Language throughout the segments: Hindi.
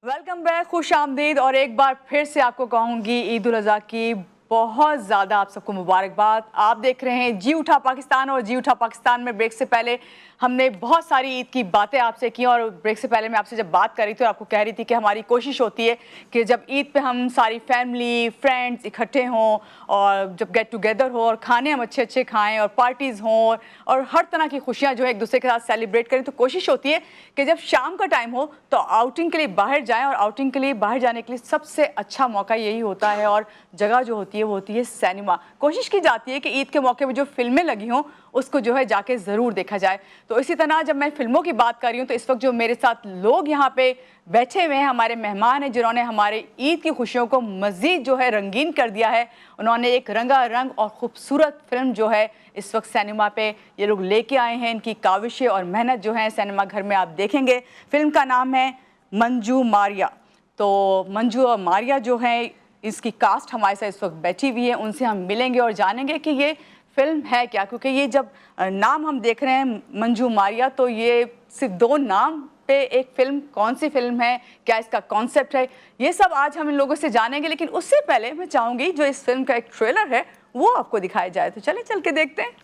वेलकम बैक, खुश आमदीद। और एक बार फिर से आपको कहूँगी ईद उल अज़हा की बहुत ज़्यादा आप सबको मुबारकबाद। आप देख रहे हैं जी उठा पाकिस्तान, और जी उठा पाकिस्तान में ब्रेक से पहले हमने बहुत सारी ईद की बातें आपसे की, और ब्रेक से पहले मैं आपसे जब बात कर रही थी और आपको कह रही थी कि हमारी कोशिश होती है कि जब ईद पे हम सारी फैमिली फ्रेंड्स इकट्ठे हों और जब गेट टुगेदर हो और खाने हम अच्छे अच्छे खाएँ और पार्टीज़ हों और हर तरह की खुशियाँ जो है एक दूसरे के साथ सेलिब्रेट करें, तो कोशिश होती है कि जब शाम का टाइम हो तो आउटिंग के लिए बाहर जाएं। और आउटिंग के लिए बाहर जाने के लिए सबसे अच्छा मौका यही होता है, और जगह जो होती है वो होती है सिनेमा। कोशिश की जाती है कि ईद के मौके पर जो फिल्में लगी हों उसको जो है जाके ज़रूर देखा जाए। तो इसी तरह जब मैं फिल्मों की बात कर रही हूँ तो इस वक्त जो मेरे साथ लोग यहाँ पे बैठे हुए हैं, हमारे मेहमान हैं जिन्होंने हमारे ईद की खुशियों को मज़ीद जो है रंगीन कर दिया है। उन्होंने एक रंगारंग और ख़ूबसूरत फिल्म जो है इस वक्त सिनेमा पे ये लोग लेके आए हैं। इनकी काविशें और मेहनत जो है सिनेमा घर में आप देखेंगे। फिल्म का नाम है मंजू मारिया। तो मंजू और मारिया जो है, इसकी कास्ट हमारे साथ इस वक्त बैठी हुई है, उनसे हम मिलेंगे और जानेंगे कि ये फिल्म है क्या। क्योंकि ये जब नाम हम देख रहे हैं मंजू मारिया, तो ये सिर्फ दो नाम पे एक फिल्म, कौन सी फिल्म है, क्या इसका कॉन्सेप्ट है, ये सब आज हम इन लोगों से जानेंगे। लेकिन उससे पहले मैं चाहूँगी जो इस फिल्म का एक ट्रेलर है वो आपको दिखाया जाए। तो चले चल के देखते हैं।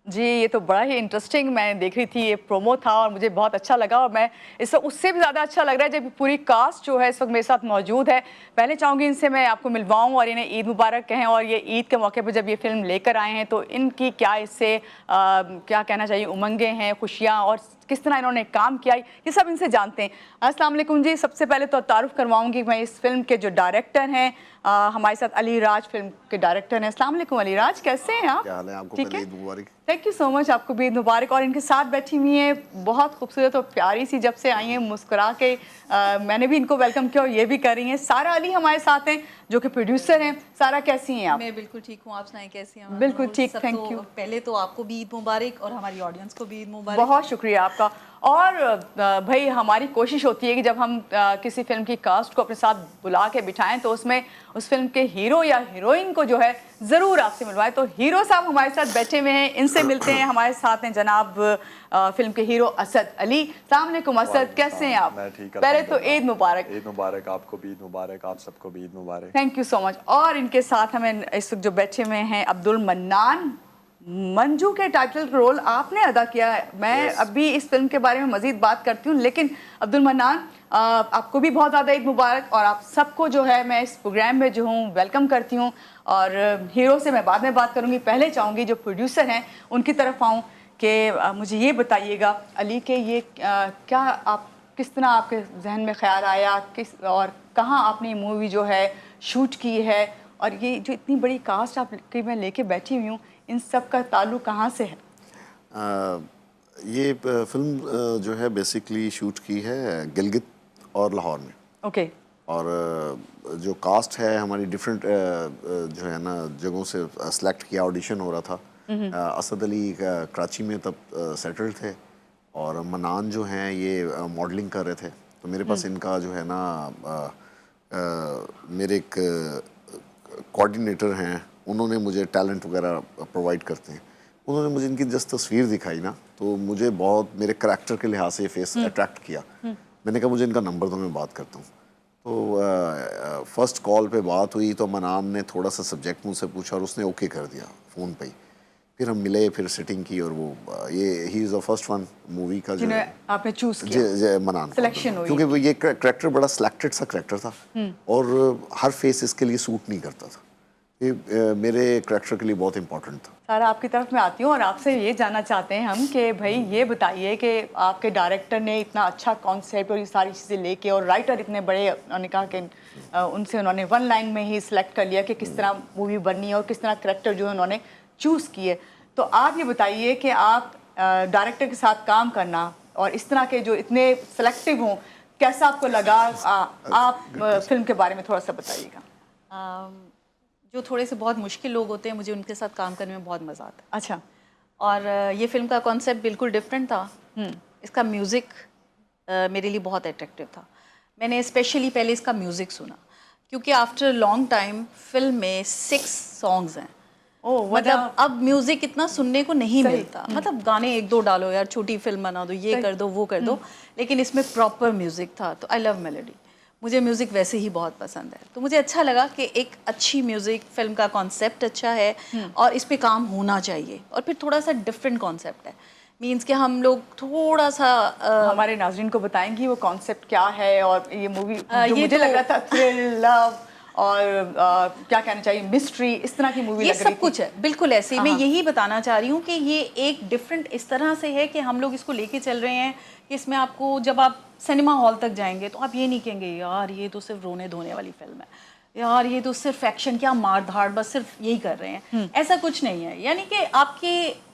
जी, ये तो बड़ा ही इंटरेस्टिंग मैं देख रही थी, ये प्रोमो था और मुझे बहुत अच्छा लगा। और मैं इस वक्त उससे भी ज़्यादा अच्छा लग रहा है जब पूरी कास्ट जो है इस वक्त मेरे साथ मौजूद है। पहले चाहूँगी इनसे मैं आपको मिलवाऊँ और इन्हें ईद मुबारक कहें। और ये ईद के मौके पर जब ये फिल्म लेकर आए हैं तो इनकी क्या इससे क्या कहना चाहिए, उमंगें हैं, खुशियाँ, और किस तरह इन्होंने काम किया, ये सब इनसे जानते हैं। अस्सलाम वालेकुम जी। सबसे पहले तो तारुफ करवाऊंगी मैं इस फिल्म के जो डायरेक्टर हैं, हमारे साथ अली राज फिल्म के डायरेक्टर हैं। अस्सलाम वालेकुम अली राज, कैसे हैं आप? क्या हाल है? आपको ठीक है, ईद मुबारक। थैंक यू सो मच, आपको भी ईद मुबारक। और इनके साथ बैठी हुई हैं बहुत खूबसूरत और प्यारी सी, जब से आई हैं मुस्कुरा के मैंने भी इनको वेलकम किया और ये भी कर रही हैं। सारा अली हमारे साथ हैं जो कि प्रोड्यूसर हैं। सारा कैसी हैं आप? मैं बिल्कुल ठीक हूँ, आप सुनाएं कैसी हैं? बिल्कुल ठीक, थैंक यू। पहले तो आपको भी ईद मुबारक और हमारी ऑडियंस को भी ईद मुबारक। बहुत शुक्रिया आपका। और भाई, हमारी कोशिश होती है कि जब हम किसी फिल्म की कास्ट को अपने साथ बुला के बिठाएं तो उसमें उस फिल्म के हीरो या हीरोइन को जो है ज़रूर आपसे मिलवाएं। तो हीरो साहब हमारे साथ बैठे हुए हैं, इनसे मिलते हैं। हमारे साथ हैं जनाब फिल्म के हीरो असद अली। अस्सलाम वालेकुम असद, कैसे हैं आप? मैं ठीक। पहले तो ईद मुबारक। ईद मुबारक, आपको भी ईद मुबारक, आप सबको भी ईद मुबारक। Thank you so much. और इनके साथ हमें इस वक्त जो बैठे हुए हैं अब्दुल मन्नान। मंजू के टाइटल रोल आपने अदा किया है। मैं अभी इस फिल्म के बारे में मजीद बात करती हूँ, लेकिन अब्दुल मन्नान, आपको भी बहुत ज़्यादा ईद मुबारक। और आप सबको जो है मैं इस प्रोग्राम में जो हूँ वेलकम करती हूँ। और हीरो से मैं बाद में बात करूँगी, पहले चाहूँगी जो प्रोड्यूसर हैं उनकी तरफ आऊँ कि मुझे ये बताइएगा अली के ये क्या आप किस तरह आपके जहन में ख्याल आया, किस और कहाँ आपने ये मूवी जो है शूट की है, और ये जो इतनी बड़ी कास्ट आपकी मैं लेके बैठी हुई हूँ, इन सब का ताल्लुक कहाँ से है? ये फिल्म जो है बेसिकली शूट की है गिलगित और लाहौर में। ओके। और जो कास्ट है हमारी डिफरेंट जो है ना जगहों से सेलेक्ट किया, ऑडिशन हो रहा था। असद अली कराची में तब सेटल्ड थे, और मनान जो हैं ये मॉडलिंग कर रहे थे। तो मेरे पास इनका जो है ना मेरे एक कोऑर्डिनेटर हैं, उन्होंने मुझे टैलेंट वगैरह प्रोवाइड करते हैं। उन्होंने मुझे इनकी जस्ट तस्वीर दिखाई ना, तो मुझे बहुत मेरे करैक्टर के लिहाज से ये फेस अट्रैक्ट किया। मैंने कहा मुझे इनका नंबर दो, मैं बात करता हूँ। तो फर्स्ट कॉल पे बात हुई तो मनान ने थोड़ा सा सब्जेक्ट मुझसे पूछा और उसने ओके कर दिया फ़ोन पे ही। फिर हम मिले, फिर सिटिंग की, और वो ये he is the first one movie का जो आपने चूज किया, मनान सिलेक्शन हुई, क्योंकि वो ये करैक्टर बड़ा सिलेक्टेड सा करैक्टर था और हर फेस इसके लिए सूट नहीं करता था। ये मेरे करैक्टर के लिए बहुत इंपॉर्टेंट था। सारा आपकी तरफ मैं आती हूँ और आपसे ये जानना चाहते हैं हम कि भाई ये बताइए कि आपके डायरेक्टर ने इतना अच्छा कॉन्सेप्ट और ये सारी चीज़ें लेके, और राइटर इतने बड़े, उन्होंने कहा कि उनसे उन्होंने वन लाइन में ही सिलेक्ट कर लिया कि किस तरह मूवी बननी है और किस तरह करैक्टर जो है उन्होंने चूज़ किए। तो आप ये बताइए कि आप डायरेक्टर के साथ काम करना और इस तरह के जो इतने सेलेक्टिव हों, कैसा आपको लगा? आप फिल्म के बारे में थोड़ा सा बताइएगा। जो थोड़े से बहुत मुश्किल लोग होते हैं, मुझे उनके साथ काम करने में बहुत मज़ा आता है। अच्छा। और ये फिल्म का कॉन्सेप्ट बिल्कुल डिफरेंट था। इसका म्यूज़िक मेरे लिए बहुत अट्रैक्टिव था। मैंने स्पेशली पहले इसका म्यूज़िक सुना क्योंकि आफ्टर लॉन्ग टाइम फिल्म में 6 सॉन्ग्स हैं। मतलब अब म्यूज़िक इतना सुनने को नहीं मिलता। मतलब गाने 1-2 डालो यार, छोटी फिल्म बना दो, ये कर दो, वो कर दो, लेकिन इसमें प्रॉपर म्यूज़िक था। तो आई लव मेलोडी। मुझे म्यूज़िक वैसे ही बहुत पसंद है, तो मुझे अच्छा लगा कि एक अच्छी म्यूज़िक, फिल्म का कॉन्सेप्ट अच्छा है और इस पे काम होना चाहिए, और फिर थोड़ा सा डिफरेंट कॉन्सेप्ट है, मीन्स कि हम लोग थोड़ा सा हमारे नाज़रीन को बताएंगी वो कॉन्सेप्ट क्या है, और ये मूवी जो ये मुझे तो- लग रहा था थ्रिल, लव और क्या कहना चाहिए, मिस्ट्री, इस तरह की मूवी ये लग रही सब कुछ है, बिल्कुल ऐसे ही। मैं हाँ। यही बताना चाह रही हूँ कि ये एक डिफरेंट इस तरह से है कि हम लोग इसको लेके चल रहे हैं कि इसमें आपको, जब आप सिनेमा हॉल तक जाएंगे तो आप ये नहीं कहेंगे यार ये तो सिर्फ रोने धोने वाली फिल्म है, यार ये तो सिर्फ एक्शन, क्या मार धाड़, बस सिर्फ यही कर रहे हैं। ऐसा कुछ नहीं है, यानी कि आपके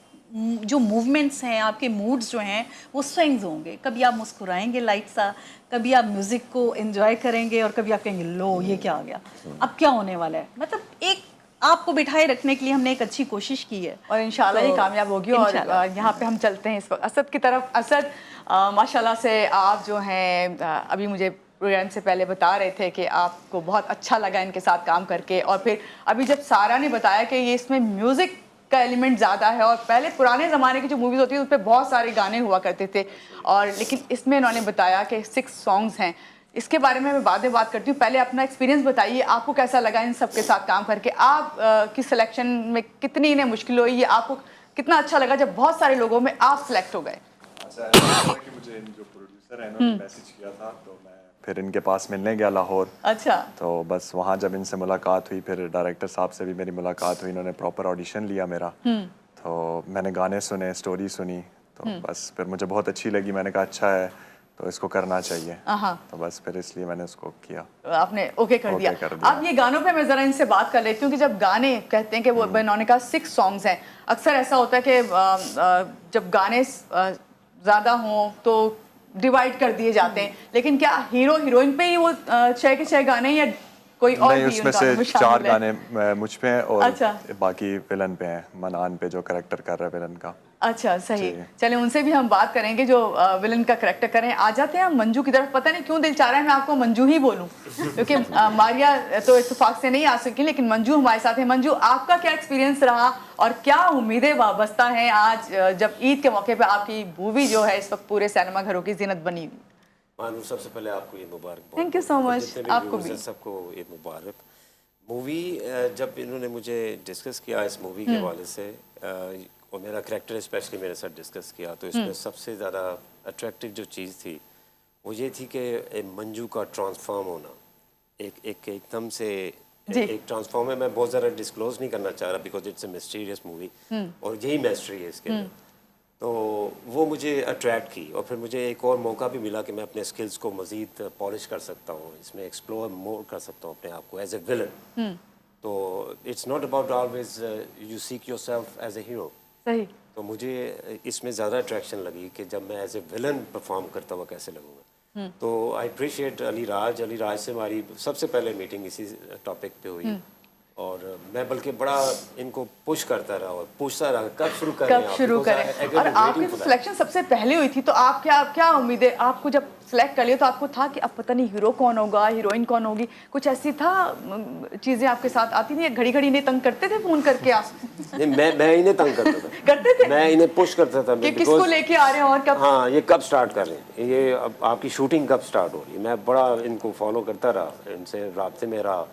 जो मूवमेंट्स हैं, आपके मूड्स जो हैं वो स्विंग्स होंगे। कभी आप मुस्कुराएंगे लाइट सा, कभी आप म्यूज़िक को एंजॉय करेंगे, और कभी आप कहेंगे लो ये क्या आ गया, अब क्या होने वाला है। मतलब एक आपको बिठाए रखने के लिए हमने एक अच्छी कोशिश की है, और इंशाल्लाह तो ये कामयाब होगी। और इंशाल्लाह। यहाँ पे हम चलते हैं इस वक्त असद की तरफ। असद, माशाल्लाह से आप जो हैं अभी मुझे प्रोग्राम से पहले बता रहे थे कि आपको बहुत अच्छा लगा इनके साथ काम करके, और फिर अभी जब सारा ने बताया कि ये इसमें म्यूज़िक का एलिमेंट ज़्यादा है, और पहले पुराने ज़माने की जो मूवीज़ होती है उस पर बहुत सारे गाने हुआ करते थे, और लेकिन इसमें इन्होंने बताया कि 6 सॉन्ग्स हैं। इसके बारे में मैं बाद में बात करती हूँ, पहले अपना एक्सपीरियंस बताइए, आपको कैसा लगा इन सब के साथ काम करके, आप की सिलेक्शन में कितनी इन्हें मुश्किल हुई, ये आपको कितना अच्छा लगा जब बहुत सारे लोगों में आप सिलेक्ट हो गए? अच्छा, ऐसा था कि मुझे जो प्रोड्यूसर है इन्होंने मैसेज किया था, तो मैं फिर इनके पास मिलने गया लाहौर। अच्छा। तो बस वहाँ जब इनसे मुलाकात हुई, फिर डायरेक्टर साहब से भी मेरी मुलाकात हुई, इन्होंने प्रॉपर ऑडिशन लिया मेरा। तो मैंने गाने सुने, स्टोरी सुनी, तो बस फिर मुझे बहुत अच्छी लगी। मैंने कहा अच्छा है तो इसको करना चाहिए, तो बस फिर इसलिए मैंने उसको किया। आपने ओके कर दिया। कर दिया। अब ये गानों पे मैं ज़रा इनसे बात कर लेती हूँ कि जब गाने कहते हैं कि वो इन्होंने कहा 6 सॉन्ग्स हैं, अक्सर ऐसा होता है कि जब गाने ज़्यादा हों तो डिवाइड कर दिए जाते हैं, लेकिन क्या हीरो हीरोइन पे ही वो 6 के 6 गाने, या कोई और नहीं, भी उसमें उन से गानों में 4 शामिल है? गाने मुझ पे हैं और अच्छा। बाकी विलन पे हैं, मनान पे जो करेक्टर कर रहा है विलन का। अच्छा, सही। जी। चलिए उनसे भी हम बात करेंगे जो विलन का करेक्टर करें। आ जाते हैं हम मंजू की तरफ। पता नहीं क्यों दिल चाह रहा है मैं आपको मंजू ही बोलूं, क्योंकि मारिया तो इत्तेफाक से नहीं आ सकी, लेकिन मंजू हमारे साथ है। मंजू, आपका क्या एक्सपीरियंस रहा और क्या उम्मीदें वाबस्ता हैं आज जब ईद के मौके पर आपकी मूवी जो है इस वक्त पूरे सिनेमा घरों की जीनत बनी? मानू, सबसे पहले आपको ईद मुबारक। Thank you so much, जितने आपको viewers भी। हैं, सबको ईद मुबारक। मूवी जब इन्होंने मुझे डिस्कस किया इस मूवी के हवाले से, और मेरा करेक्टर स्पेशली मेरे साथ डिस्कस किया, तो इसमें सबसे ज़्यादा अट्रैक्टिव जो चीज़ थी वो ये थी कि मंजू का ट्रांसफॉर्म होना, एकदम से एक ट्रांसफॉर्म है। मैं बहुत ज़्यादा डिस्क्लोज नहीं करना चाह रहा because it's a mysterious movie, और यही मिस्ट्री है इसके अंदर। तो वो मुझे अट्रैक्ट की, और फिर मुझे एक और मौका भी मिला कि मैं अपने स्किल्स को मज़ीद पॉलिश कर सकता हूँ, इसमें एक्सप्लोर मोर कर सकता हूँ अपने आप को एज ए विलन। तो it's not about always you seek yourself as a hero. सही। तो मुझे इसमें ज़्यादा अट्रैक्शन लगी कि जब मैं एज ए विलन परफॉर्म करता हुआ कैसे लगूंगा। तो आई अप्रिशिएट अली राज से हमारी सबसे पहले मीटिंग इसी टॉपिक पे हुई, और मैं बल्कि बड़ा इनको पुश करता रहा और पूछता रहा कब शुरू करें कब शुरू करें। और आपकी तो सिलेक्शन सबसे पहले हुई थी, तो आप क्या उम्मीदें, आपको जब सिलेक्ट कर लिया तो आपको था कि अब पता नहीं हीरो कौन होगा, हीरोइन कौन होगी, कुछ ऐसी था चीजें आपके साथ आती थी? घड़ी घड़ी इन्हें तंग करते थे फोन करके आप? नहीं, मैं इन्हें तंग करता था। करते थे? मैं इन्हें पुश करता था कि किसको लेके आ रहे हैं और कब? हाँ, ये कब स्टार्ट कर रहे हैं, ये अब आपकी शूटिंग कब स्टार्ट हो रही है। मैं बड़ा इनको फॉलो करता रहा, इनसे राब्ते में रहा,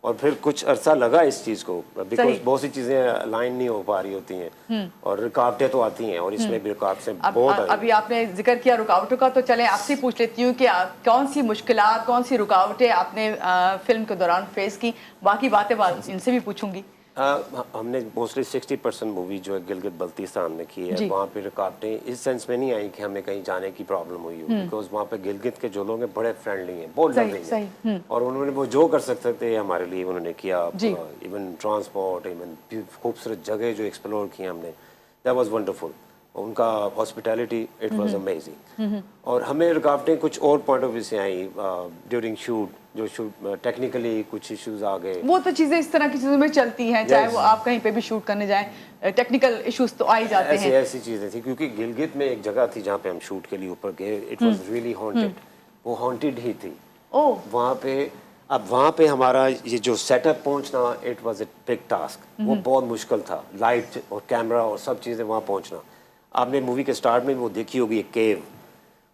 और फिर कुछ अरसा लगा इस चीज़ को, बिकॉज बहुत सी चीज़ें अलाइन नहीं हो पा रही होती हैं, और रुकावटें तो आती हैं, और इसमें भी रुकावटें बहुत आई। अभी आपने जिक्र किया रुकावटों का, तो चलें आपसे पूछ लेती हूँ कि कौन सी मुश्किलात, कौन सी रुकावटें आपने फिल्म के दौरान फेस की? बाकी बातें इनसे भी पूछूंगी। हमने मोस्टली 60% मूवी जो है गिलगित बल्तिस्तान में की है। वहाँ पे रुकावटें इस सेंस में नहीं आई कि हमें कहीं जाने की प्रॉब्लम हुई हो, बिकॉज वहाँ पे गिलगित के जो लोग हैं बड़े फ्रेंडली हैं, बहुत लविंग हैं, और उन्होंने वो जो कर सकते थे हमारे लिए उन्होंने किया। इवन ट्रांसपोर्ट, इवन खूबसूरत जगह जो एक्सप्लोर की हमने, दैट वाज वंडरफुल। उनका हॉस्पिटैलिटी, इट वाज अमेजिंग। और हमें रुकावटें कुछ और पॉइंट ऑफ व्यू से आई ड्यूरिंग शूट, जो शूट टेक्निकली कुछ इश्यूज आ गए। वो तो चीजें इस तरह की चीजों में चलती हैं, चाहे वो आप कहीं पे भी शूट करने जाएं, टेक्निकल इश्यूज तो आ ही जाते हैं। ऐसी चीजें थी, क्योंकि गिलगित में एक जगह थी जहाँ पे हम शूट के लिए ऊपर गए, इट वाज रियली हॉन्टेड, वो हॉन्टेड ही थी। वहाँ पे अब वहाँ पे हमारा ये जो सेटअप पहुँचना, it was a big task, वो बहुत मुश्किल था, लाइट और कैमरा और सब चीज़ें वहाँ पहुँचना। आपने मूवी के स्टार्ट में वो देखी होगी एक केव,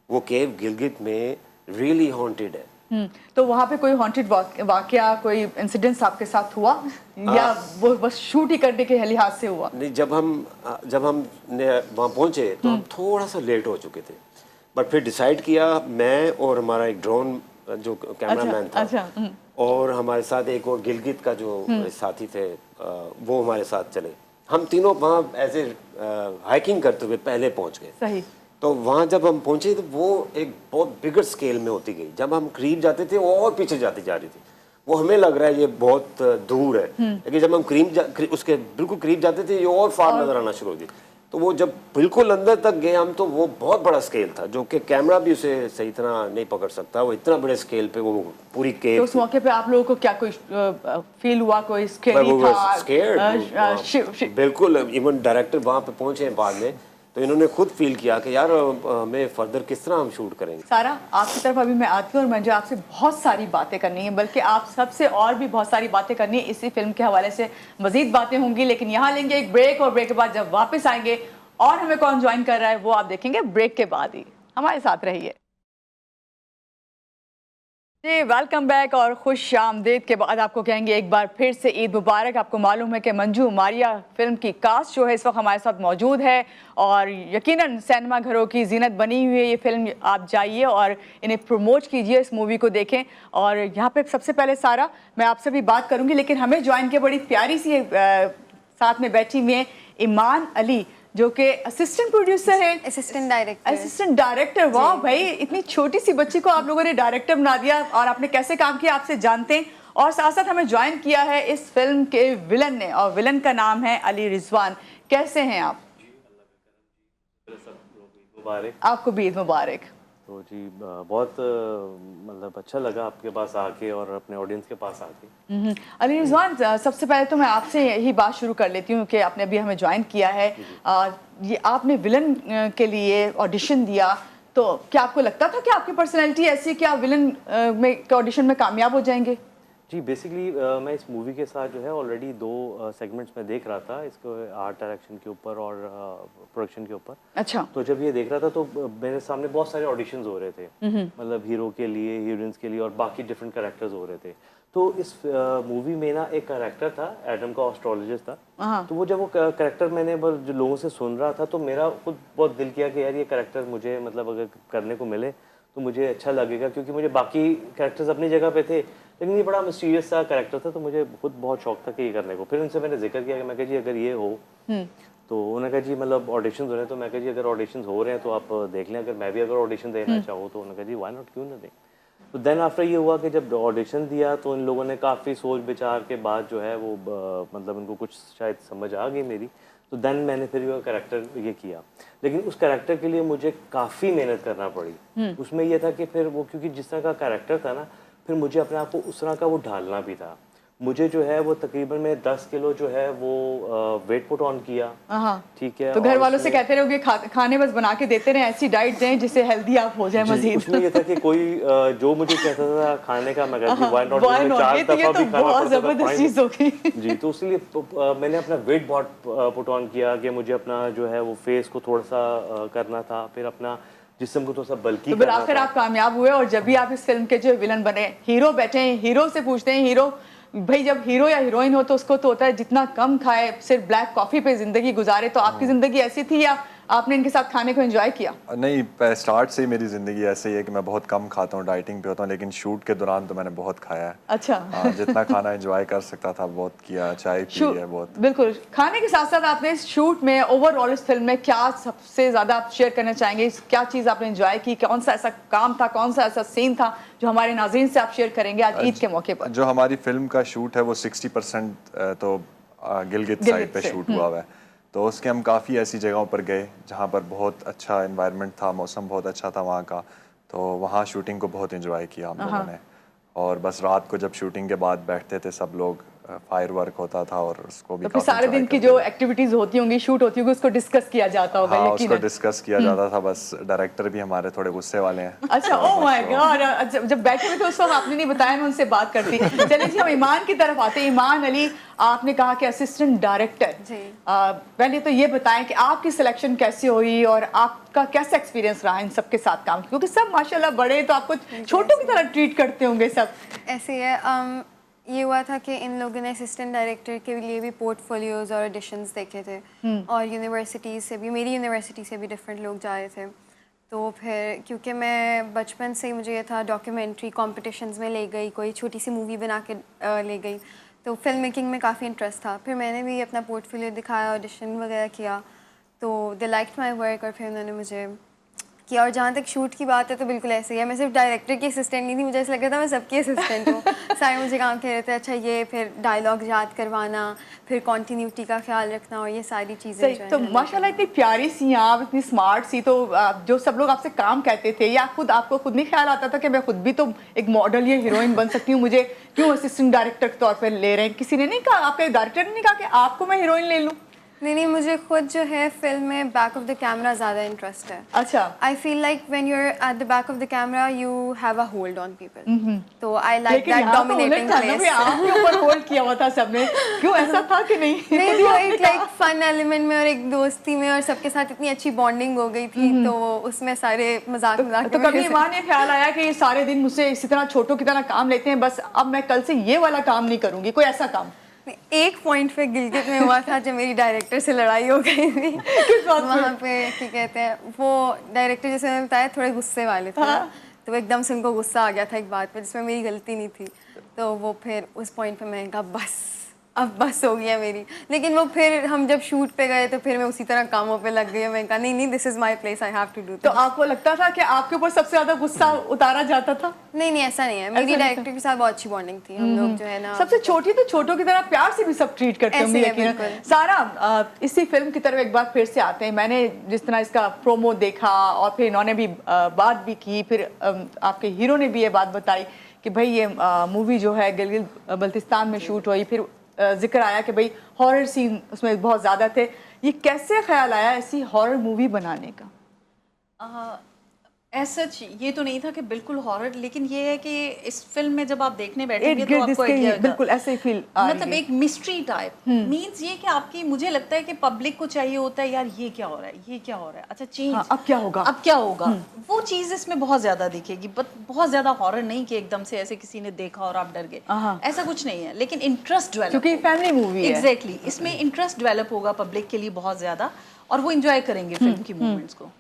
वो केव गिलगित में रियली हॉन्टेड है, तो वहाँ पे कोई हॉन्टेड वाकया, कोई इंसिडेंट्स आपके साथ हुआ या वो बस शूट ही करने के लिहाज से हुआ? नहीं, जब हम वहाँ पहुँचे तो हम थोड़ा सा लेट हो चुके थे, बट फिर डिसाइड किया, मैं और हमारा एक ड्रोन जो कैमरामैन था, अच्छा। और हमारे साथ एक और गिलगित का जो साथी थे, वो हमारे साथ चले। हम तीनों वहाँ ऐसे हाइकिंग करते हुए पहले पहुँच गए। सही। तो वहाँ जब हम पहुँचे तो वो एक बहुत बिगर स्केल में होती गई। जब हम करीब जाते थे वो और पीछे जाती जा रही थी। वो हमें लग रहा है ये बहुत दूर है, लेकिन जब हम उसके बिल्कुल करीब जाते थे ये और फार नजर आना शुरू होती। तो वो जब बिल्कुल अंदर तक गए हम, तो वो बहुत बड़ा स्केल था जो कि कैमरा भी उसे सही तरह नहीं पकड़ सकता। वो इतना बड़े स्केल पे वो पूरी केव। तो उस मौके पे आप लोगों को क्या कोई फील हुआ, कोई स्केरी था? बिल्कुल। इवन डायरेक्टर वहाँ पे पहुंचे बाद में, तो इन्होंने खुद फील किया कि यार हमें फर्दर किस तरह हम शूट करेंगे। सारा, आपकी तरफ अभी मैं आती हूँ और मुझे आपसे बहुत सारी बातें करनी है, बल्कि आप सबसे और भी बहुत सारी बातें करनी है। इसी फिल्म के हवाले से मजीद बातें होंगी, लेकिन यहाँ लेंगे एक ब्रेक, और ब्रेक के बाद जब वापस आएंगे और हमें कौन ज्वाइन कर रहा है वो आप देखेंगे ब्रेक के बाद ही। हमारे साथ रहिए जी। वेलकम बैक और खुश आमदीद के बाद आपको कहेंगे एक बार फिर से ईद मुबारक। आपको मालूम है कि मंजू मारिया फिल्म की कास्ट जो है इस वक्त हमारे साथ मौजूद है, और यकीनन सिनेमा घरों की जीनत बनी हुई है ये फिल्म। आप जाइए और इन्हें प्रमोट कीजिए, इस मूवी को देखें। और यहाँ पे सबसे पहले सारा, मैं आपसे भी बात करूँगी, लेकिन हमें ज्वाइन की बड़ी प्यारी सी साथ में बैठी हुई है ईमान अली, जो कि असिस्टेंट प्रोड्यूसर है, असिस्टेंट डायरेक्टर। वाह भाई, इतनी छोटी सी बच्ची को आप लोगों ने डायरेक्टर बना दिया, और आपने कैसे काम किया आपसे जानते हैं। और साथ साथ हमें ज्वाइन किया है इस फिल्म के विलन ने, और विलन का नाम है अली रिजवान। कैसे हैं आप? आपको भी ईद मुबारक। तो जी बहुत मतलब अच्छा लगा आपके पास आके और अपने ऑडियंस के पास आके। अली रिजवान, सबसे पहले तो मैं आपसे यही बात शुरू कर लेती हूँ कि आपने अभी हमें ज्वाइन किया है, ये आपने विलन के लिए ऑडिशन दिया, तो क्या आपको लगता था कि आपकी पर्सनैलिटी ऐसी है कि आप विलन में ऑडिशन में कामयाब हो जाएंगे? जी बेसिकली मैं इस मूवी के साथ जो है ऑलरेडी 2 सेगमेंट्स में देख रहा था, इसको आर्ट डायरेक्शन के ऊपर और प्रोडक्शन के ऊपर। अच्छा। तो जब ये देख रहा था तो मेरे सामने बहुत सारे ऑडिशंस हो रहे थे, मतलब हीरो के लिए, हीरोइंस के लिए, और बाकी डिफरेंट कैरेक्टर्स हो रहे थे। तो इस मूवी में ना एक कैरेक्टर था, एडम का एस्ट्रोलॉजिस्ट था। तो वो जब वो कैरेक्टर मैंने जो लोगों से सुन रहा था, तो मेरा खुद बहुत दिल किया कि यार ये कैरेक्टर मुझे मतलब अगर करने को मिले तो मुझे अच्छा लगेगा, क्योंकि मुझे बाकी कैरेक्टर्स अपनी जगह पे थे, लेकिन ये बड़ा मिस्टीरियस सा कैरेक्टर था, तो मुझे खुद बहुत शौक था कि ये करने को। फिर उनसे मैंने जिक्र किया कि मैं कहा जी अगर ये हो, तो उन्होंने कहा जी मतलब ऑडिशंस हो रहे हैं, तो मैं कहा जी अगर ऑडिशंस हो रहे हैं तो आप देख लें, अगर मैं भी अगर ऑडिशन देना चाहूँ तो उन्होंने कहा जी व्हाई नॉट, क्यों ना दें। तो देन आफ्टर ये हुआ कि जब ऑडिशन दिया तो इन लोगों ने काफ़ी सोच विचार के बाद जो है वो मतलब उनको कुछ शायद समझ आ गई मेरी, तो देन मैंने फिर ये कैरेक्टर ये किया। लेकिन उस कैरेक्टर के लिए मुझे काफ़ी मेहनत करना पड़ी। उसमें यह था कि फिर वो, क्योंकि जिस तरह का कैरेक्टर था ना, फिर मुझे अपने आप को उस तरह का वो ढालना भी था। मुझे जो है वो तकरीबन में 10 किलो जो है वो वेट पुट ऑन किया। ठीक है। तो घर वालों से कहते रहोगे खाने बस बना के देते रहे, ऐसी डाइट दें जिससे हेल्दी आप हो जाए मजीद। उसमें ये था कि कोई जो मुझे कहता था खाने का, मैं कहती व्हाई नॉट, 4 दफा भी खाना बहुत जबरदस्त चीज होगी जी। तो इसलिए मैंने अपना वेट बहुत पुट ऑन किया कि मुझे अपना जो है वो फेस को थोड़ा सा करना था, फिर अपना जिस्म को थोड़ा सा बल्कि तो फिर आखिर आप कामयाब हुए, और जब भी आप इस फिल्म के जो विलन बने, हीरो बैठे हैं, हीरो से पूछते हैं, हीरो भाई जब हीरो या हीरोइन हो तो उसको तो होता है जितना कम खाए, सिर्फ ब्लैक कॉफी पे जिंदगी गुजारे। तो आपकी जिंदगी ऐसी थी या आपने इनके साथ खाने को एंजॉय किया? नहीं, स्टार्ट से ही मेरी ज़िंदगी ऐसे ही है कि मैं बहुत कम खाता हूँ, डाइटिंग पे होता हूँ, लेकिन शूट के दौरान तो मैंने बहुत खाया है। अच्छा। हाँ, जितना खाना एंजॉय कर सकता था बहुत किया, चाय पी है बहुत। बिल्कुल। खाने के साथ साथ आपने इस शूट में, ओवरऑल इस फिल्म में क्या सबसे ज़्यादा आप शेयर करना चाहेंगे? क्या चीज़ आपने एंजॉय की? कौन सा ऐसा काम था, कौन सा ऐसा सीन था जो हमारे नाज़रीन से आप शेयर करेंगे आज ईद के मौके पर? जो हमारी फिल्म का शूट है वो 60% तो गिलगित साइड पे शूट हुआ हुआ है। तो उसके हम काफ़ी ऐसी जगहों पर गए जहाँ पर बहुत अच्छा एनवायरनमेंट था, मौसम बहुत अच्छा था वहाँ का, तो वहाँ शूटिंग को बहुत एंजॉय किया हम लोगों ने। और बस रात को जब शूटिंग के बाद बैठते थे सब लोग फायर वर्क होता था और उसको भी तो फिर काफी सारे enjoy दिन की करते जो थे। एक्टिविटीज होती होंगी, शूट होती होगी, उसको डिस्कस किया जाता होगा हाँ, उसको यकीनन। डिस्कस किया जाता था, बस डायरेक्टर भी हमारे थोड़े गुस्से वाले हैं। अच्छा, तो ओह माय बस वो- गॉड, जब बैठे हुए थे उस वक्त आपने नहीं बताया, मैं उनसे बात करती। चलिए जी, हम ईमान की तरफ आते हैं। ईमान अली, आपने कहा कि असिस्टेंट डायरेक्टर जी। पहले तो ये बताएं कि आपकी सिलेक्शन कैसे हुई और आपका कैसा एक्सपीरियंस रहा इन सबके साथ काम, क्योंकि सब माशाल्लाह बड़े तो आपको छोटों की तरह ट्रीट करते होंगे सब। ऐसे ही है। ये हुआ था कि इन लोगों ने असिस्टेंट डायरेक्टर के लिए भी पोर्टफोलियोज और ऑडिशंस देखे थे, और यूनिवर्सिटीज़ से भी, मेरी यूनिवर्सिटी से भी डिफरेंट लोग जा रहे थे। तो फिर क्योंकि मैं बचपन से ही मुझे ये था, डॉक्यूमेंट्री कॉम्पिटिशन्स में ले गई, कोई छोटी सी मूवी बना के ले गई, तो फिल्म मेकिंग में काफ़ी इंटरेस्ट था। फिर मैंने भी अपना पोर्टफोलियो दिखाया, ऑडिशन वगैरह किया, तो दे लाइक्ड माई वर्क, और फिर उन्होंने मुझे किया। और जहाँ तक शूट की बात है तो बिल्कुल ऐसे ही है, मैं सिर्फ डायरेक्टर की असिस्टेंट नहीं थी, मुझे ऐसा लगा था मैं सबकी असिस्टेंट हूँ। सारे मुझे काम कह रहे थे, अच्छा ये, फिर डायलॉग याद करवाना, फिर कॉन्टीन्यूटी का ख्याल रखना, और ये सारी चीज़ें सही, जो है तो मैंने माशाल्लाह इतनी प्यारी सी हैं आप, इतनी स्मार्ट सी, तो जो सब लोग आपसे काम कहते थे, या खुद आपको खुद नहीं ख्याल आता था कि मैं खुद भी तो एक मॉडल या हीरोइन बन सकती हूँ, मुझे क्यों असिस्टेंट डायरेक्टर के तौर पर ले रहे हैं? किसी ने नहीं कहा, आपके डायरेक्टर ने नहीं कहा कि आपको मैं हीरोइन ले लूँ? नहीं, मुझे खुद जो है फिल्म में बैक ऑफ द कैमरा ज़्यादा इंटरेस्ट है। अच्छा, I feel like when you are at the back of the camera you have a hold on people, तो आई लाइक लेकिन दैट यहाँ तो उलट डोमिनेटिंग था ना भी, प्लेस। आपके ऊपर होल्ड किया हुआ था सबने, क्यों ऐसा था कि नहीं? नहीं, खुद ही वो आपने एक कहा। लाइक फन एलिमेंट में और एक दोस्ती में और सबके साथ इतनी अच्छी बॉन्डिंग हो गई थी, तो उसमें सारे मजाक मजाक तो में कभी मेरे से- ईमान ये ख्याल आया कि ये सारे दिन मुझसे इसी तरह छोटों की तरह काम लेते हैं, बस अब मैं कल से ये वाला काम नहीं करूंगी, कोई ऐसा काम? एक पॉइंट पे गिलगित में हुआ था जब मेरी डायरेक्टर से लड़ाई हो गई थी। किस बात पे? वहाँ पे क्या कहते हैं, वो डायरेक्टर जैसे मैंने बताया थोड़े गुस्से वाले थे ना, तो वो एकदम से उनको गुस्सा आ गया था एक बात पे जिसमें मेरी गलती नहीं थी, तो वो फिर उस पॉइंट पे मैंने कहा बस, अब बस हो गया मेरी। लेकिन वो फिर हम जब शूट पे गए तो फिर मैं उसी तरह कामों पे लग गई, मैंने कहा नहीं, this is my place, I have to do. तो आपको लगता था कि आपके ऊपर सबसे ज्यादा गुस्सा उतारा जाता था? नहीं, ऐसा नहीं है, मेरी नहीं डायरेक्टर के साथ बहुत अच्छी बॉन्डिंग थी, हम लोग जो है ना सबसे छोटी तो छोटों की तरह प्यार से भी सब ट्रीट करते ऐसे होंगे ही है, यकीनन। बिल्कुल। सारा, इसी फिल्म की तरफ एक बार फिर से आते हैं। मैंने जिस तरह इसका प्रोमो देखा और फिर इन्होंने भी बात भी की, फिर आपके हीरो ने भी ये बात बताई कि भाई ये मूवी जो है गिलगित बल्तिस्तान में शूट हुई, फिर जिक्र आया कि भाई हॉरर सीन उसमें बहुत ज़्यादा थे। ये कैसे ख्याल आया ऐसी हॉरर मूवी बनाने का? सच ये तो नहीं था कि बिल्कुल हॉरर, लेकिन ये है कि इस फिल्म में जब आप देखने बैठेंगे इर्द तो गिर्द आपको इसके idea ये होगा। बिल्कुल ऐसे ही फील आ मतलब रही है। एक मिस्ट्री टाइप मीन्स ये कि आपकी, मुझे लगता है कि पब्लिक को चाहिए होता है यार ये क्या हो रहा है, ये क्या हो रहा है, अच्छा चेंज, हाँ, अब क्या होगा? अब क्या होगा, वो चीज़ इसमें बहुत ज़्यादा दिखेगी, बट बहुत ज़्यादा हॉरर नहीं कि एकदम से ऐसे किसी ने देखा और आप डर गए, हाँ। ऐसा कुछ नहीं है, लेकिन इंटरेस्ट डेवलप, क्योंकि फैमिली मूवी है। एग्जैक्टली, इसमें इंटरेस्ट डेवलप होगा पब्लिक के लिए बहुत ज़्यादा, और वो इंजॉय करेंगे फिल्म की मूवमेंट्स को।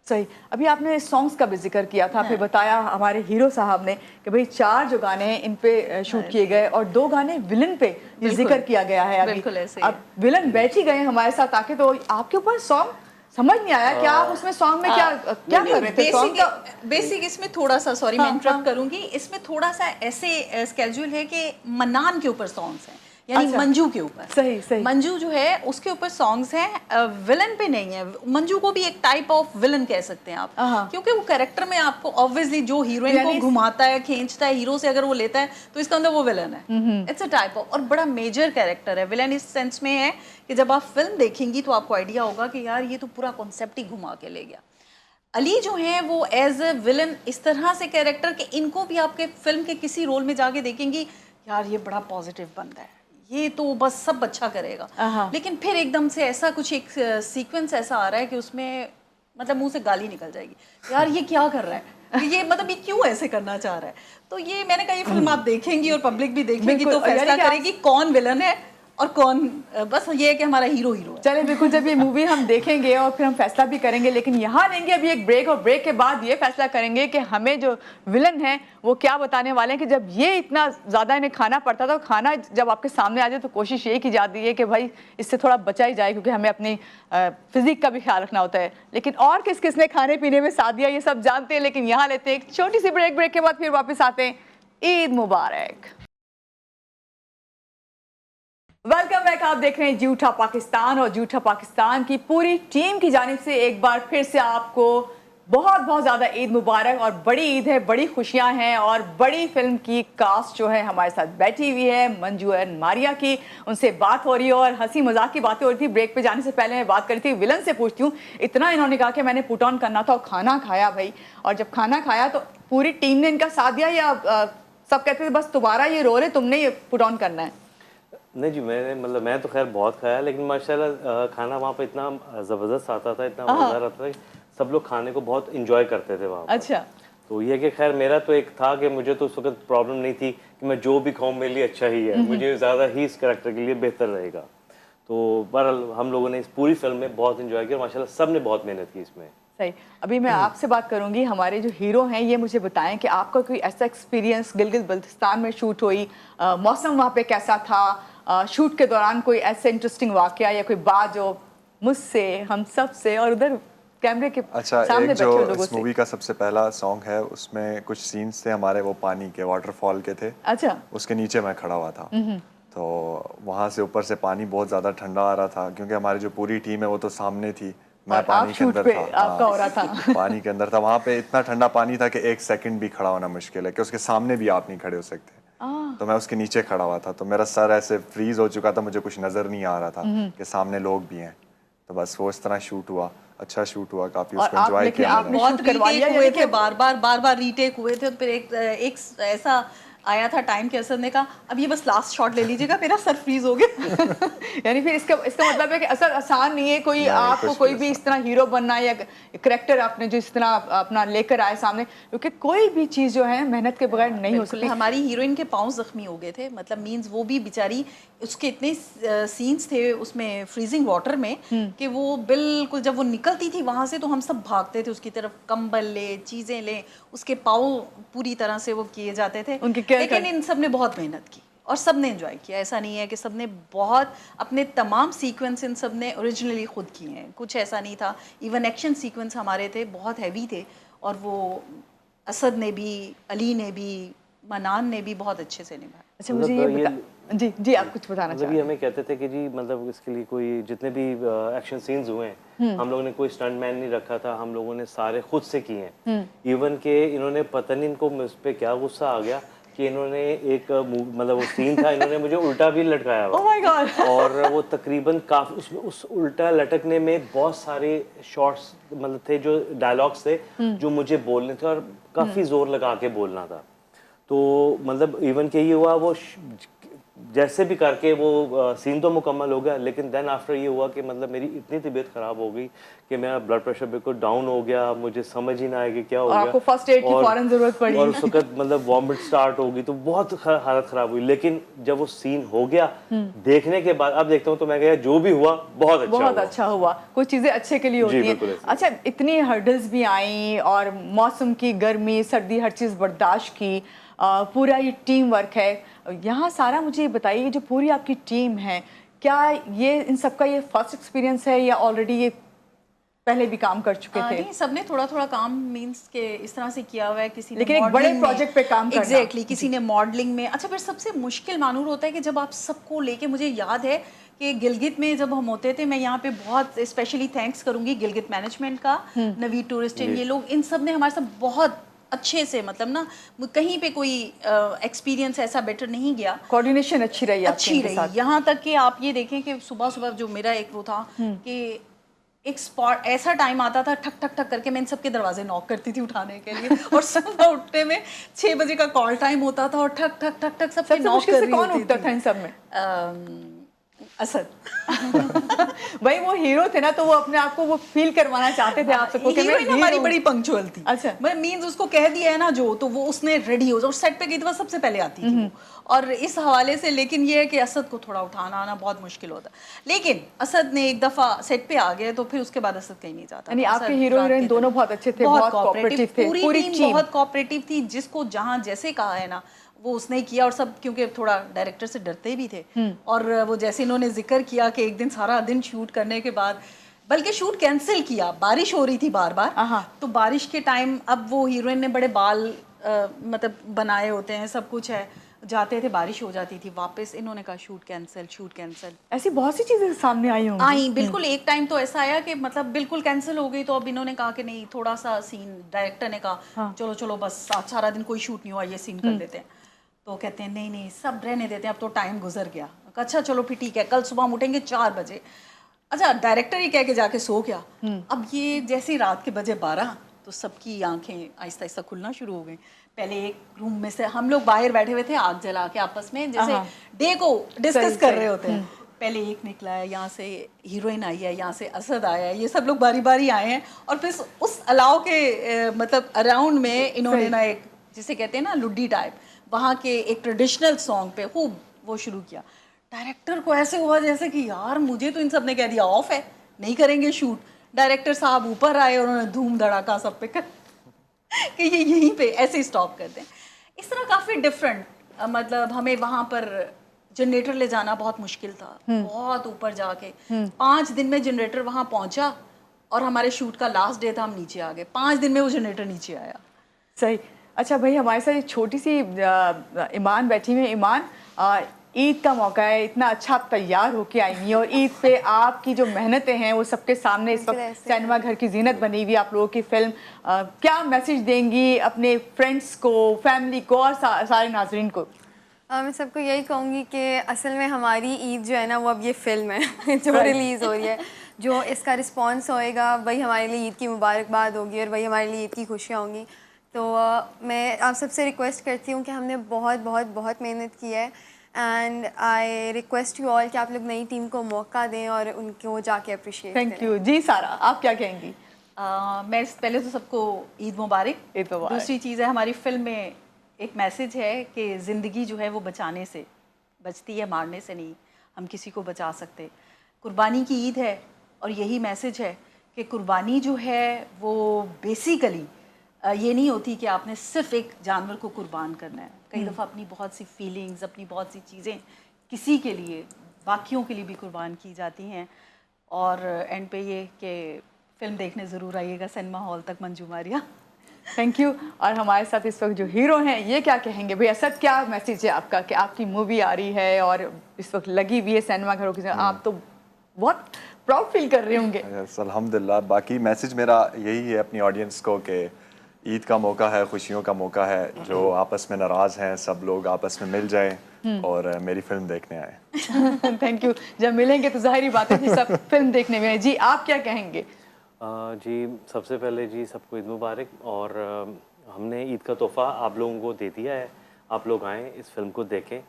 सही। अभी आपने सॉन्ग्स का भी जिक्र किया था, फिर बताया हमारे हीरो साहब ने कि भाई 4 जो गाने इन पे शूट किए गए और 2 गाने विलन पे ये जिक्र किया गया है। अभी बिल्कुल ऐसे ही अब विलन बैठ ही गए हमारे साथ आके, तो आपके ऊपर सॉन्ग समझ नहीं आया कि आप उसमें सॉन्ग में क्या कर रहे थे? सॉन्ग का बेसिक इसमें थोड़ा सा, सॉरी मैं इंटरप्ट करूंगी, इसमें थोड़ा सा ऐसे स्केड्यूल है कि मन्नान के ऊपर सॉन्ग्स हैं, यानी अच्छा। मंजू के ऊपर। सही। मंजू जो है उसके ऊपर सॉन्ग्स हैं, विलन पे नहीं है। मंजू को भी एक टाइप ऑफ विलन कह सकते हैं आप, क्योंकि वो कैरेक्टर में आपको ऑब्वियसली जो हीरोइन को घुमाता है, खींचता है, हीरो से अगर वो लेता है तो इसके अंदर वो विलन है। इट्स अ टाइप ऑफ, और बड़ा मेजर कैरेक्टर है विलन, इस सेंस में है कि जब आप फिल्म देखेंगी तो आपको आइडिया होगा कि यार ये तो पूरा कॉन्सेप्ट ही घुमा के ले गया। अली जो है वो एज अ विलन इस तरह से कैरेक्टर कि इनको भी आपके फिल्म के किसी रोल में जाके देखेंगी, यार ये बड़ा पॉजिटिव बंदा है, ये तो बस सब अच्छा करेगा, लेकिन फिर एकदम से ऐसा कुछ एक सीक्वेंस ऐसा आ रहा है कि उसमें मतलब मुंह से गाली निकल जाएगी, यार ये क्या कर रहा है, ये मतलब ये क्यों ऐसे करना चाह रहा है। तो ये मैंने कहा ये फिल्म आप देखेंगी और पब्लिक भी देखेगी तो फैसला करेगी कौन विलन है और कौन, बस ये है कि हमारा हीरो है। चले बिल्कुल, जब ये मूवी हम देखेंगे और फिर हम फैसला भी करेंगे, लेकिन यहाँ लेंगे अभी एक ब्रेक, और ब्रेक के बाद ये फैसला करेंगे कि हमें जो विलन है वो क्या बताने वाले हैं कि जब ये इतना ज़्यादा इन्हें खाना पड़ता था, खाना जब आपके सामने आ जाए तो कोशिश यही की जाती है कि भाई इससे थोड़ा बचा ही जाए, क्योंकि हमें अपनी फिजिक का भी ख्याल रखना होता है। लेकिन और किस किस ने खाने पीने में साथ दिया ये सब जानते हैं, लेकिन यहाँ लेते हैं एक छोटी सी ब्रेक। ब्रेक के बाद फिर वापस आते हैं। ईद मुबारक। Welcome back. आप देख रहे हैं जूठा पाकिस्तान, और जूठा पाकिस्तान की पूरी टीम की जानिब से एक बार फिर से आपको बहुत बहुत ज़्यादा ईद मुबारक। और बड़ी ईद है, बड़ी खुशियां हैं और बड़ी फिल्म की कास्ट जो है हमारे साथ बैठी हुई है, मंजू एंड मारिया की, उनसे बात हो रही है और हंसी मजाक की बातें हो रही थी। ब्रेक पे जाने से पहले मैं बात करी थी विलन से, पूछती हूँ, इतना इन्होंने कहा कि मैंने पुट ऑन करना था और खाना खाया भाई, और जब खाना खाया तो पूरी टीम ने इनका साथ दिया या सब कहते थे बस तुम्हारा ये रोल है, तुमने ये पुट ऑन करना है? नहीं जी, मैं तो खैर बहुत खाया, लेकिन माशाल्लाह खाना वहाँ पे इतना ज़बरदस्त आता था, इतना मज़ेदार आता था कि सब लोग खाने को बहुत इंजॉय करते थे वहाँ पर। अच्छा। तो ये कि खैर मेरा तो एक था कि मुझे तो उस वक्त प्रॉब्लम नहीं थी कि मैं जो भी खाऊं मेरे लिए अच्छा ही है, मुझे ज़्यादा ही इस करैक्टर के लिए बेहतर रहेगा। तो बहरहाल हम लोगों ने इस पूरी फिल्म में बहुत इंजॉय किया, माशाल्लाह सब ने बहुत मेहनत की इसमें। सही। अभी मैं आपसे बात करूंगी, हमारे जो हीरो हैं ये मुझे बताएं कि आपका कोई ऐसा एक्सपीरियंस गिलगित बल्तिस्तान में शूट हुई, मौसम वहाँ पे कैसा था, शूट के दौरान कोई ऐसे इंटरेस्टिंग वाकया या कोई बात जो मुझसे, हम सब से और उधर कैमरे के अच्छा, सामने एक बैठे जो हुए लोगों इस से? मूवी का सबसे पहला सॉन्ग है उसमें कुछ सीन्स थे हमारे वो पानी के, वाटरफॉल के थे। अच्छा। उसके नीचे मैं खड़ा हुआ था, तो वहाँ से ऊपर से पानी बहुत ज़्यादा ठंडा आ रहा था क्योंकि हमारी जो पूरी टीम है वो तो सामने थी, मैं और पानी आप के शूट अंदर पे था। आपका हो रहा था। पानी के अंदर था, वहाँ पे इतना ठंडा पानी था कि एक सेकंड भी खड़ा होना मुश्किल है, कि उसके सामने भी आप नहीं खड़े हो सकते। तो मैं उसके नीचे खड़ा हुआ था, तो मेरा सर ऐसे फ्रीज हो चुका था, मुझे कुछ नज़र नहीं आ रहा था कि सामने लोग भी हैं। तो बस वो इस तरह शूट हुआ, अच्छा शूट हुआ, काफ़ी और उसको आप एंजॉय लेकिन किया आपने मैंने। बहुत शूट करवा लिया रीटेक हुए यानी थे, कि- बार बार रीटेक हुए थे। फिर एक ऐसा आया था टाइम के असद ने कहा अब ये बस लास्ट शॉट ले लीजिएगा, मेरा सर फ्रीज हो गया। यानी फिर इसका मतलब है कि असल आसान नहीं है कोई नहीं, आपको कुछ कोई भी भी इस तरह हीरो बनना या करेक्टर आपने जो इस तरह अपना लेकर आए सामने, क्योंकि कोई भी चीज़ जो है मेहनत के बगैर नहीं हो बिल्कुल, सकती। हमारी हीरोइन के पाँव जख्मी हो गए थे, मतलब मींस वो भी बेचारी, उसके इतने सीन्स थे उसमें फ्रीजिंग वाटर में कि वो बिल्कुल जब वो निकलती थी वहां से तो हम सब भागते थे उसकी तरफ, कंबल ले, चीजें ले, उसके पाँव पूरी तरह से वो किए जाते थे। उनकी केयर लेकिन इन सब ने बहुत मेहनत की और सब ने एंजॉय किया। ऐसा नहीं है कि सब ने बहुत अपने तमाम सीक्वेंस इन सब ने ओरिजिनली खुद किए हैं, कुछ ऐसा नहीं था। इवन एक्शन सीक्वेंस हमारे थे बहुत हैवी थे और वो असद ने भी, अली ने भी, मनान ने भी बहुत अच्छे से निभाया। अच्छा, मुझे ये बता, जी जी आप कुछ बताना मतलब चाह ये रहे हैं? हमें कहते थे कि जी मतलब इसके लिए कोई जितने भी एक्शन सीन्स हुए हैं हम लोगों ने कोई स्टंट मैन नहीं रखा था, हम लोगों ने सारे खुद से किए हैं। इवन के इन्होंने पता नहीं इनको मुझ पे क्या गुस्सा आ गया कि इन्होंने एक मतलब वो सीन था, इन्होंने मुझे उल्टा भी लटकाया हुआ। Oh my God! और वो तकरीबन काफी उसमें उस उल्टा लटकने में बहुत सारे शॉट्स मतलब थे जो डायलॉग्स थे जो मुझे बोलने थे और काफी जोर लगा के बोलना था। तो मतलब इवन के ये हुआ वो जैसे भी करके वो सीन तो मुकम्मल हो गया, लेकिन देन आफ्टर ये हुआ कि मतलब मेरी इतनी तबीयत खराब हो गई कि मेरा ब्लड प्रेशर बिल्कुल डाउन हो गया, मुझे समझ ही ना आया कि क्या हो और गया। आपको फर्स्ट एड की फौरन जरूरत पड़ी। और उस वक्त मतलब वॉमिट स्टार्ट हो गई, तो बहुत हालत खराब हुई। लेकिन जब वो सीन हो गया देखने के बाद अब देखता हूँ तो मैं कहा जो भी हुआ बहुत अच्छा हुआ। कुछ चीजें अच्छे के लिए होती हैं। बिल्कुल ऐसे। अच्छा, इतनी हर्डल्स भी आई और मौसम की गर्मी सर्दी हर चीज बर्दाश्त की, पूरा ये टीम वर्क है यहाँ सारा। मुझे ये बताइए जो पूरी आपकी टीम है, क्या ये इन सबका ये फर्स्ट एक्सपीरियंस है या ऑलरेडी ये पहले भी काम कर चुके थे? नहीं, सबने थोड़ा थोड़ा काम मींस के इस तरह से किया हुआ है। किसी ने लेकिन एक बड़े modeling में- प्रोजेक्ट पे काम करना। एग्जैक्टली, किसी ने मॉडलिंग में। अच्छा, फिर सबसे मुश्किल मालूम होता है कि जब आप सबको लेके, मुझे याद है कि गिलगित में जब हम होते थे, मैं यहाँ पे बहुत स्पेशली थैंक्स करूंगी गिलगित मैनेजमेंट का, नवी टूरिस्ट, ये लोग, इन सब ने हमारे साथ बहुत अच्छे से, मतलब ना कहीं पे कोई एक्सपीरियंस ऐसा बेटर नहीं गया। कोऑर्डिनेशन अच्छी रही आपकी अच्छी इनके रही, साथ? यहाँ तक कि आप ये देखें कि सुबह सुबह जो मेरा एक वो था कि एक स्पॉट ऐसा टाइम आता था, ठक ठक ठक करके मैं इन सबके दरवाजे नॉक करती थी उठाने के लिए और सुबह उठने में 6 बजे का कॉल टाइम होता था और ठक ठक ठक ठक सबके सबसे नॉक मुश्किल कर से रही कौन होती उठता थी। था इन सब में? असद। भाई वो हीरो थे ना, तो वो अपने आप को वो फील करवाना चाहते थे आप सबको कि मैं हीरोइन हमारी हीरो बड़ी पंक्चुअल थी। अच्छा। मैं मींस उसको कह दिया है ना जो, तो वो उसने रेडी हो जाओ, और सेट पे गई तो वो सबसे पहले आती थी वो। और इस हवाले से, लेकिन ये है कि असद को थोड़ा उठाना आना बहुत मुश्किल होता। लेकिन असद ने एक दफा सेट पे आ गए तो फिर उसके बाद असद कहीं नहीं जाता। यानी आपके असद हीरो रात हीरोइन के दोनों दिन बहुत अच्छे थे, बहुत कोऑपरेटिव थे, पूरी टीम बहुत कोऑपरेटिव थी। जिसको जहां जैसे कहा है ना वो उसने किया, और सब क्योंकि थोड़ा डायरेक्टर से डरते भी थे। और वो जैसे इन्होंने जिक्र किया कि एक दिन सारा दिन शूट करने के बाद, बल्कि शूट कैंसिल किया, बारिश हो रही थी बार बार, तो बारिश के टाइम अब वो हीरोइन ने बड़े बाल मतलब बनाए होते हैं, सब कुछ है, जाते थे, बारिश हो जाती थी, वापस इन्होंने कहा शूट कैंसिल। ऐसी बहुत सी चीजें सामने आई होंगी। आई बिल्कुल, एक टाइम तो ऐसा आया कि मतलब बिल्कुल कैंसिल हो गई, तो अब इन्होंने कहा कि नहीं, थोड़ा सा सीन, डायरेक्टर ने कहा चलो चलो बस आज सारा दिन कोई शूट नहीं हुआ, ये सीन कर लेते हैं। तो कहते हैं नहीं सब रहने देते हैं, अब तो टाइम गुजर गया। अच्छा चलो फिर ठीक है, कल सुबह हम उठेंगे 4 बजे। अच्छा डायरेक्टर ही कह के जाके सो गया। अब ये जैसे ही रात के बजे 12 तो सबकी आंखें आहिस्ता आहिस्ता खुलना शुरू हो गई। पहले एक रूम में से हम लोग बाहर बैठे हुए थे आग जला के आपस में जैसे डे को डिस्कस कर रहे होते हैं। पहले एक निकला है, यहाँ से हीरोइन आई है, यहाँ से असद आया है, ये सब लोग बारी बारी आए हैं। और फिर उस अलाव के मतलब अराउंड में इन्होंने ना एक जिसे कहते हैं ना लुड्डी टाइप, वहाँ के एक ट्रेडिशनल सॉन्ग पे खूब वो शुरू किया। डायरेक्टर को ऐसे हुआ जैसे कि यार मुझे तो इन सब ने कह दिया ऑफ है, नहीं करेंगे शूट। डायरेक्टर साहब ऊपर आए और उन्होंने धूम धड़ाका सब पे कर कि ये यहीं पे ऐसे ही स्टॉप कर दें। इस तरह काफ़ी डिफरेंट, मतलब हमें वहाँ पर जनरेटर ले जाना बहुत मुश्किल था, बहुत ऊपर जाके 5 दिन में जनरेटर वहाँ पहुँचा और हमारे शूट का लास्ट डे था, हम नीचे आ गए। 5 दिन में वो जनरेटर नीचे आया। सही। अच्छा भाई, हमारे साथ एक छोटी सी ईमान बैठी हुई है। ईमान, ईद का मौका है, इतना अच्छा आप तैयार होके आई हैं और ईद पे आपकी जो मेहनतें हैं वो सबके सामने इस वक्त सिनेमा घर की जीनत बनी हुई आप लोगों की फिल्म। क्या मैसेज देंगी अपने फ्रेंड्स को, फैमिली को और सारे नाजरीन को? मैं सबको यही कहूँगी कि असल में हमारी ईद जो है ना वो अब ये फिल्म है जो रिलीज़ हो रही है। जो इसका रिस्पॉन्स होएगा वही हमारे लिए ईद की मुबारकबाद होगी और वही हमारे लिए ईद की खुशियाँ होंगी। तो मैं आप सबसे रिक्वेस्ट करती हूँ कि हमने बहुत बहुत बहुत मेहनत की है and I request you all कि आप लोग नई टीम को मौका दें और उनको जाके अप्रिशिएट करें। थैंक यू जी। सारा, आप क्या कहेंगी? मैं पहले तो सबको ईद मुबारक। ईद मुबारक। दूसरी चीज़ है, हमारी फिल्म में एक मैसेज है कि ज़िंदगी जो है वो बचाने से बचती है, मारने से नहीं। हम किसी को बचा सकते। कुर्बानी की ईद है और यही मैसेज है कि कुर्बानी जो है वो बेसिकली ये नहीं होती कि आपने सिर्फ एक जानवर को कुर्बान करना है। कई दफ़ा अपनी बहुत सी फीलिंग्स, अपनी बहुत सी चीज़ें किसी के लिए, बाकियों के लिए भी कुर्बान की जाती हैं। और एंड पे ये कि फिल्म देखने ज़रूर आइएगा सिनेमा हॉल तक, मंजू मारिया। Thank you. और हमारे साथ इस वक्त जो हीरो हैं ये क्या कहेंगे? भाई असद, क्या मैसेज है आपका कि आपकी मूवी आ रही है और इस वक्त लगी हुई है सिनेमा घरों की, आप तो बहुत प्राउड फील कर रहे होंगे। यस, अल्हम्दुलिल्लाह। बाकी मैसेज मेरा यही है अपनी ऑडियंस को कि ईद का मौका है, खुशियों का मौका है। जो आपस में नाराज़ हैं सब लोग आपस में मिल जाएं और मेरी फिल्म देखने आए। Thank you. जब मिलेंगे तो जाहिर बात है कि सब फिल्म देखने में। जी आप क्या कहेंगे? जी सबसे पहले जी सबको ईद मुबारक। और हमने ईद का तोहफ़ा आप लोगों को दे दिया है। आप लोग आएँ, इस फिल्म को देखें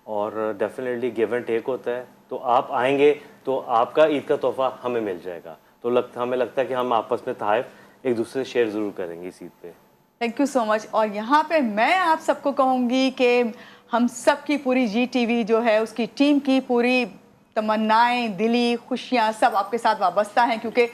और डेफिनेटली गिव एंड टेक होता है। तो आप आएंगे तो आपका ईद का तोहफ़ा हमें मिल जाएगा। तो हमें लगता है कि हम आपस में तोहफ़े एक दूसरे से शेयर ज़रूर करेंगे इस ईद पे। Thank you so much. और यहाँ पे मैं आप सबको कहूँगी कि हम सब की पूरी GTV जो है उसकी टीम की पूरी तमन्नाएं, दिली खुशियाँ सब आपके साथ वाबस्ता हैं, क्योंकि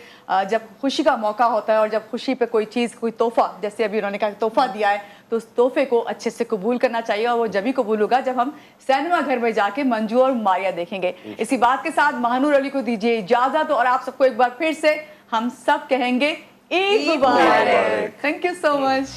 जब खुशी का मौका होता है और जब खुशी पे कोई चीज़, कोई तोहफ़ा, जैसे अभी उन्होंने कहा तोहफ़ा दिया है, तो उस तोहफे को अच्छे से कबूल करना चाहिए। और वो जब ही कबूल होगा जब हम सिनेमा घर में जाके मंजू और मारिया देखेंगे। इसी बात के साथ महानूर अली को दीजिए इजाज़त और आप सबको एक बार फिर से हम सब कहेंगे ईद मुबारक। Thank you so much.